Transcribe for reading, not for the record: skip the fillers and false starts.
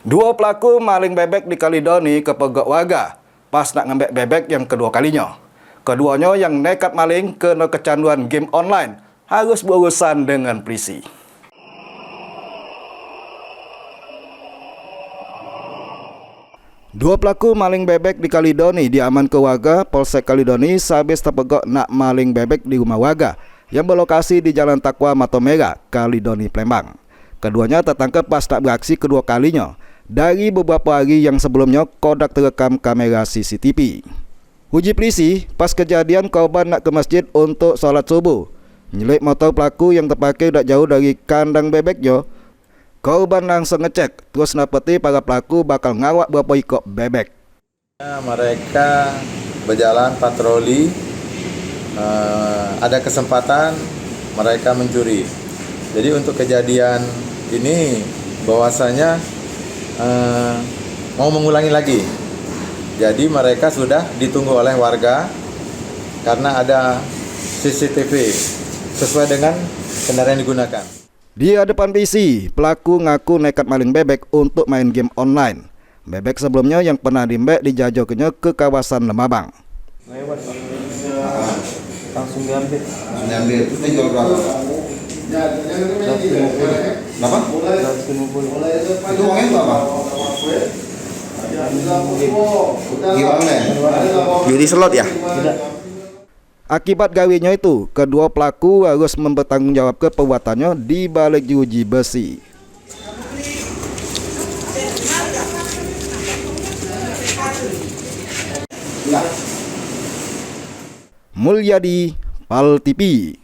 Dua pelaku maling bebek di Kalidoni kepegok warga pas nak ngembek bebek yang kedua kalinya. Keduanya yang nekat maling kena kecanduan game online harus berurusan dengan polisi. Dua pelaku maling bebek di Kalidoni diamankan warga Polsek Kalidoni sehabis terpegok nak maling bebek di rumah warga yang berlokasi di Jalan Takwa Matomera, Kalidoni, Palembang. Keduanya tertangkap pas nak beraksi kedua kalinya dari beberapa hari yang sebelumnya kodak terekam kamera CCTV. Uji polisi, pas kejadian korban nak ke masjid untuk sholat subuh. Nyelip motor pelaku yang terparkir tak jauh dari kandang bebeknya. Korban langsung ngecek, terus napeti para pelaku bakal ngawak berapa ekor bebek. Mereka berjalan patroli, ada kesempatan mereka mencuri. Jadi untuk kejadian ini bahwasanya mau mengulangi lagi. Jadi mereka sudah ditunggu oleh warga karena ada CCTV sesuai dengan kendaraan yang digunakan. Di hadapan polisi, pelaku ngaku nekat maling bebek untuk main game online. Bebek sebelumnya yang pernah dimbek dijajokannya ke kawasan Lemabang. Langsung diambil. Terus dijual berapa? Berapa? 150. Itu uangnya berapa? Gimana? Judi slot ya? Tidak. Akibat gawinya itu, kedua pelaku harus mempertanggungjawabkan perbuatannya di balik jeruji besi. Mulyadi, PAL TV.